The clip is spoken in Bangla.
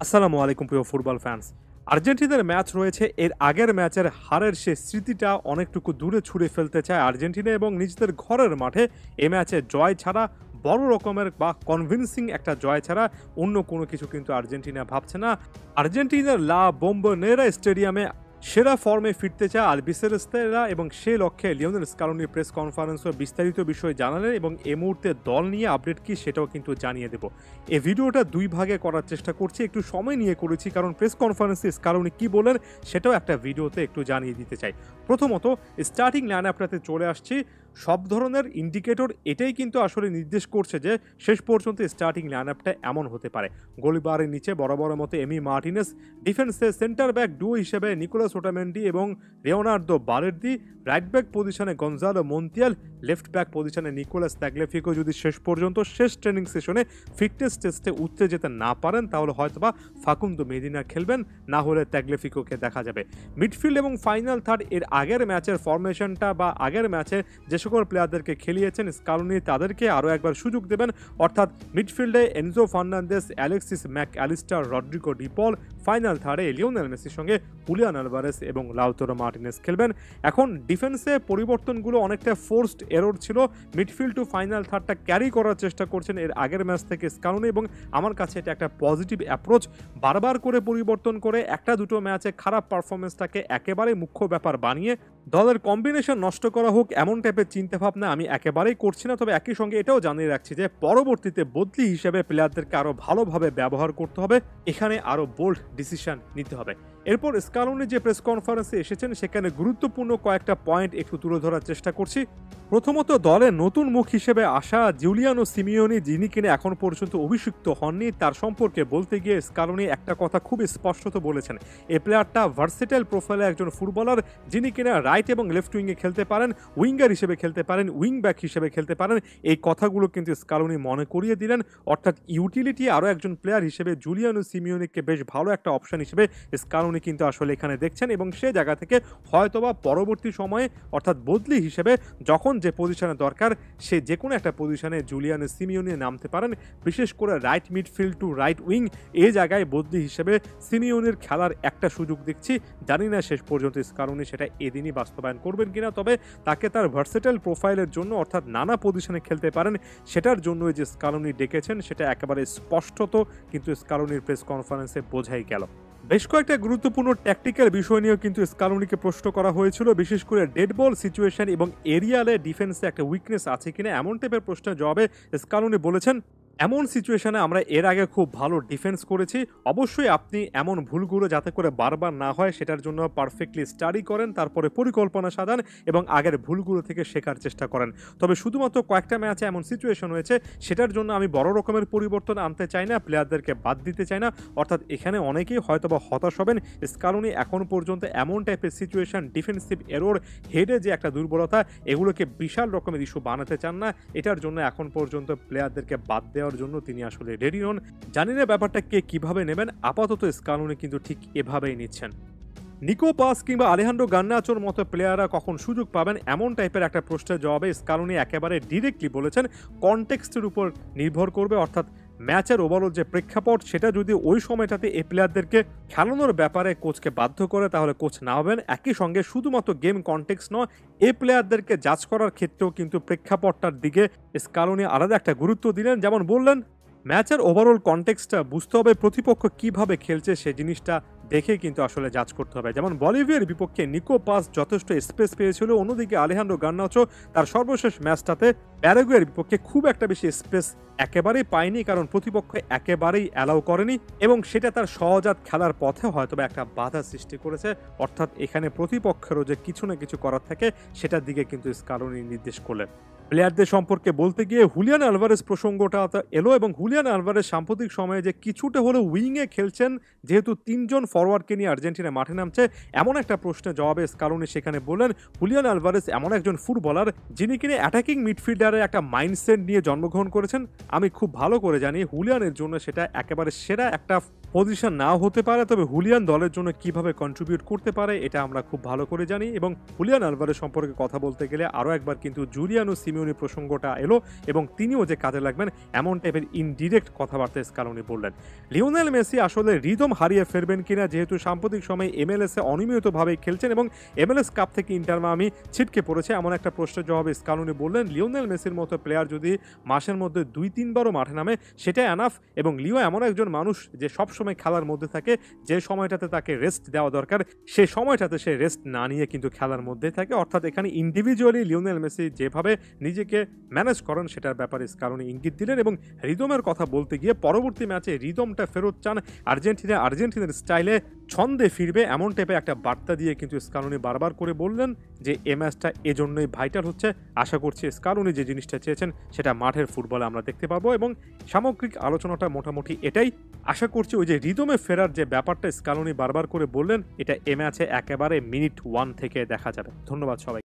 আসসালামু আলাইকুম প্রিয় ফুটবল ফ্যান্স। আর্জেন্টিনার ম্যাচ রয়েছে। এর আগের ম্যাচের হারের সে স্মৃতিটা অনেকটুকু দূরে ছুঁড়ে ফেলতে চায় আর্জেন্টিনা এবং নিজেদের ঘরের মাঠে এ ম্যাচে জয় ছাড়া বড় রকমের বা কনভিন্সিং একটা জয় ছাড়া অন্য কোনো কিছু কিন্তু আর্জেন্টিনা ভাবছে না। আর্জেন্টিনার লা বোম্বোনেরা স্টেডিয়ামে সেরা ফর্মে ফিরতে চায় আলবিসেলেস্তেরা এবং সে লক্ষ্যে লিওনেল স্কালোনি প্রেস কনফারেন্সে বিস্তারিত বিষয় জানালেন এবং এই মুহূর্তে দল নিয়ে আপডেট কি সেটাও কিন্তু জানিয়ে দেব। এই ভিডিওটা দুই ভাগে করার চেষ্টা করছি, একটু সময় নিয়ে করেছি কারণ প্রেস কনফারেন্সে স্কালোনি কি বলেন সেটাও একটা ভিডিওতে একটু জানিয়ে দিতে চাই। প্রথমত স্টার্টিং লাইন আপটাতে চলে আসছি। সব ধরনের ইন্ডিকেটর এটাই কিন্তু আসলে নির্দেশ করছে যে শেষ পর্যন্ত স্টার্টিং লাইন আপটা এমন হতে পারে। গোলবারের নিচে বরাবরের মতো এমি মার্টিনেস, ডিফেন্সে সেন্টার ব্যাক ডুও হিসেবে নিকোলাস ওটামেন্ডি এবং লিওনার্দো বালের্দি, রাইট ব্যাক পজিশনে গনজালো মন্তিয়াল, লেফট ব্যাক পজিশনে নিকোলাস তাগলেফিকো যদি শেষ পর্যন্ত শেষ ট্রেনিং সেশনে ফিটনেস টেস্টে উঠতে যেতে না পারেন তাহলে হয়তোবা ফাকুন্দো মেদিনা খেলবেন, না হলে তাগলেফিকোকে দেখা যাবে। মিডফিল্ড এবং ফাইনাল থার্ড এর আগের ম্যাচের ফরমেশনটা বা আগের ম্যাচে যে সকল প্লেয়ারদেরকে খেলিয়েছেন স্কালোনি তাদেরকে আরও একবার সুযোগ দেবেন, অর্থাৎ মিডফিল্ডে Enzo Fernandez, Alexis Mac Allister, Rodrigo De Paul, final থার্ডে লিওনেল মেসির সঙ্গে হুলিয়ান আলভারেস এবং লাউতারো মার্টিনেজ খেলবেন। এখন ডিফেন্সে পরিবর্তনগুলো অনেকটা ফোর্সড এরর ছিল। মিডফিল্ড টু ফাইনাল থার্ডটা ক্যারি করার চেষ্টা করছেন এর আগের ম্যাচ থেকে স্কালোনি এবং আমার কাছে এটা একটা পজিটিভ অ্যাপ্রোচ। বারবার করে পরিবর্তন করে একটা দুটো ম্যাচে খারাপ পারফরমেন্সটাকে একেবারে মুখ্য ব্যাপার বানিয়ে দলের কম্বিনেশন নষ্ট করা হোক এমন টাইপের চিন্তাভাবনা আমি একেবারেই করছি না। তবে একই সঙ্গে এটাও জানিয়ে রাখছি যে পরবর্তীতে বদলি হিসেবে প্লেয়ারদেরকে আরও ভালোভাবে ব্যবহার করতে হবে, এখানে আরও বোল্ড ডিসিশন নিতে হবে। এরপর স্কালোনি যে প্রেস কনফারেন্সে এসেছেন সেখানে গুরুত্বপূর্ণ কয়েকটা পয়েন্ট একটু তুলে ধরার চেষ্টা করছি। প্রথমত দলের নতুন মুখ হিসেবে আসা জুলিয়ানো সিমিওনি, যিনি কিনা এখন পর্যন্ত অভিষিক্ত হননি, তার সম্পর্কে বলতে গিয়ে স্কালোনি একটা কথা খুব স্পষ্টত বলেছেন। এই প্লেয়ারটা ভার্সেটাইল প্রোফাইলে একজন ফুটবলার, যিনি কিনা রাইট এবং লেফট উইংয়ে খেলতে পারেন, উইঙ্গার হিসেবে খেলতে পারেন, উইং ব্যাক হিসেবে খেলতে পারেন। এই কথাগুলো কিন্তু স্কালোনি মনে করিয়ে দিলেন, অর্থাৎ ইউটিলিটি আরও একজন প্লেয়ার হিসেবে জুলিয়ানো সিমিওনিকে বেশ ভালো একটা অপশন হিসেবে স্কালোনি কিন্তু আসলে এখানে দেখছেন এবং সে জায়গা থেকে হয়তোবা পরবর্তী সময়ে অর্থাৎ বদলি হিসেবে যখন যে পজিশনে দরকার সে যে কোনো একটা পজিশনে জুলিয়ানো সিমিওনি নামতে পারেন। বিশেষ করে right midfield to right wing এই জায়গায় বদলি হিসেবে সিমিওনির খেলার একটা সুযোগ দেখছি। জানি না শেষ পর্যন্ত স্কালোনি সেটা এদিনই বাস্তবায়ন করবেন কিনা, তবে তাকে তার ভার্সেটাইল প্রোফাইলের জন্য অর্থাৎ নানা পজিশনে খেলতে পারেন সেটার জন্যই যে স্কালোনি ডেকেছেন সেটা একেবারে স্পষ্টত কিন্তু স্কালোনির প্রেস কনফারেন্সে বোঝাই গেল। বেশ কয়েকটা গুরুত্বপূর্ণ ট্যাকটিক্যাল বিষয় নিয়েও কিন্তু স্কালোনিকে প্রশ্ন করা হয়েছিল, বিশেষ করে ডেড বল সিচুয়েশন এবং এরিয়ালে ডিফেন্সে একটা উইকনেস আছে কিনা এমন টাইপের প্রশ্নের জবাবে স্কালোনি বলেছেন, এমন সিচুয়েশনে আমরা এর আগে খুব ভালো ডিফেন্স করেছি। অবশ্যই আপনি এমন ভুলগুলো যাতে করে বারবার না হয় সেটার জন্য পারফেক্টলি স্টাডি করেন, তারপরে পরিকল্পনা সাজান এবং আগের ভুলগুলো থেকে শেখার চেষ্টা করেন। তবে শুধুমাত্র কয়েকটা ম্যাচে এমন সিচুয়েশন হয়েছে সেটার জন্য আমি বড় রকমের পরিবর্তন আনতে চাই না, প্লেয়ারদেরকে বাদ দিতে চাই না। অর্থাৎ এখানে অনেকেই হয়তোবা হতাশ হবেন। স্কালোনি এখন পর্যন্ত এমন টাইপের সিচুয়েশন, ডিফেন্সিভ এরর, হেডে যে একটা দুর্বলতা, এগুলোকে বিশাল রকমের ইস্যু বানাতে চান না। এটার জন্য এখন পর্যন্ত প্লেয়ারদেরকে বাদ দেওয়ার জন্য তিনি আসলে রেডি নন। জানি না ব্যাপারটা কে কিভাবে নেবেন, আপাতত স্কালোনি কিন্তু ঠিক এভাবেই নিচ্ছেন। নিকো পাস কিংবা আলেহান্ড্রো গার্নাচোর মতো প্লেয়াররা কখন সুযোগ পাবেন এমন টাইপের একটা প্রশ্নের জবাবে স্কালোনি একেবারে ডিরেক্টলি বলেছেন কনটেক্সটের উপর নির্ভর করবে, অর্থাৎ ম্যাচের ওভারঅল যে প্রেক্ষাপট সেটা যদি ওই সময়টাতে এই প্লেয়ারদেরকে খেলানোর ব্যাপারে কোচকে বাধ্য করে তাহলে কোচ না হবেন। একই সঙ্গে শুধুমাত্র গেম কনটেক্সট নয়, এই প্লেয়ারদেরকে জাজ করার ক্ষেত্রেও কিন্তু প্রেক্ষাপটটার দিকে স্কালোনি আলাদা একটা গুরুত্ব দিলেন। যেমন বললেন, ম্যাচের ওভারঅল কনটেক্সটটা বুঝতে হবে, প্রতিপক্ষ কিভাবে খেলছে সেই জিনিসটা দেখে কিন্তু আসলে জাজ করতে হবে। যেমন বলিভিয়ার বিপক্ষে নিকো পাস যথেষ্ট স্পেস পেয়েছিল, অন্যদিকে আলেহান্ড্রো গার্নাচো তার সর্বশেষ ম্যাচটাতে প্যারাগুয়ের বিপক্ষে খুব একটা বেশি স্পেস একেবারেই পায়নি, কারণ প্রতিপক্ষ একেবারেই অ্যালাউ করেনি এবং সেটা তার সহজাত খেলার পথে হয়তোবা একটা বাধা সৃষ্টি করেছে। অর্থাৎ এখানে প্রতিপক্ষেরও যে কিছু না কিছু করার থাকে সেটার দিকে কিন্তু স্কালোনি নির্দেশ করলেন। প্লেয়ারদের সম্পর্কে বলতে গিয়ে হুলিয়ান আলভারেস প্রসঙ্গটা এলো এবং হুলিয়ান আলভারেস সাম্প্রতিক সময়ে যে কিছুটা হলেও উইংয়ে খেলছেন, যেহেতু তিনজন ফরওয়ার্ডকে নিয়ে আর্জেন্টিনা মাঠে নামছে, এমন একটা প্রশ্নের জবাবে স্কালোনি সেখানে বললেন হুলিয়ান আলভারেস এমন একজন ফুটবলার যিনি কিনা অ্যাটাকিং মিডফিল্ডারের একটা মাইন্ডসেট নিয়ে জন্মগ্রহণ করেছেন। আমি খুব ভালো করে জানি হুলিয়ানের জন্য সেটা একেবারে সেরা একটা পজিশন নাও হতে পারে, তবে হুলিয়ান দলের জন্য কিভাবে কন্ট্রিবিউট করতে পারে এটা আমরা খুব ভালো করে জানি। এবং হুলিয়ান আলভারেজ সম্পর্কে কথা বলতে গেলে আরও একবার কিন্তু জুলিয়ানো সিমিওনি প্রসঙ্গটা এলো এবং তিনিও যে কাজে লাগবেন এমন টাইপের ইনডিরেক্ট কথাবার্তা স্কালোনি বললেন। লিওনেল মেসি আসলে রিদম হারিয়ে ফেরবেন কিনা, যেহেতু সাম্প্রতিক সময়ে MLS এ অনিয়মিতভাবে খেলছেন এবং MLS কাপ থেকে ইন্টার মায়ামি ছিটকে পড়েছে, এমন একটা প্রশ্নের জবাবে স্কালোনি বললেন লিওনেল মেসির মতো প্লেয়ার যদি মাসের মধ্যে 2-3 বারও মাঠে নামে সেটাই এনাফ। এবং লিও এমন একজন মানুষ যে সবসময় খেলার মধ্যে থাকে, যে সময়টাতে তাকে রেস্ট দেওয়া দরকার সেই সময়টাতে সে রেস্ট না নিয়ে কিন্তু খেলার মধ্যে থাকে। অর্থাৎ এখানে ইন্ডিভিজুয়ালি লিওনেল মেসি যেভাবে নিজেকে ম্যানেজ করেন সেটার ব্যাপারে স্কালোনি ইঙ্গিত দিলেন। এবং রিদমের কথা বলতে গিয়ে পরবর্তী ম্যাচে রিদমটা ফেরত চান, আর্জেন্টিনার স্টাইলে ছন্দে ফিরবে এমন টাইপের একটা বার্তা দিয়ে কিন্তু স্কালোনি বারবার করে বললেন যে এই ম্যাচটা এজন্যই ভাইটাল হচ্ছে। আশা করছি স্কালোনি যে জিনিসটা চেয়েছেন সেটা মাঠের ফুটবলে আমরা দেখতে পাবো। এবং সামগ্রিক আলোচনাটা মোটামুটি এটাই। আশা করছি ওই যে রিদমে ফেরার যে ব্যাপারটা স্কালোনি বারবার করে বললেন এটা এ ম্যাচে একেবারে মিনিট 1 থেকে দেখা যাবে। ধন্যবাদ সবাই।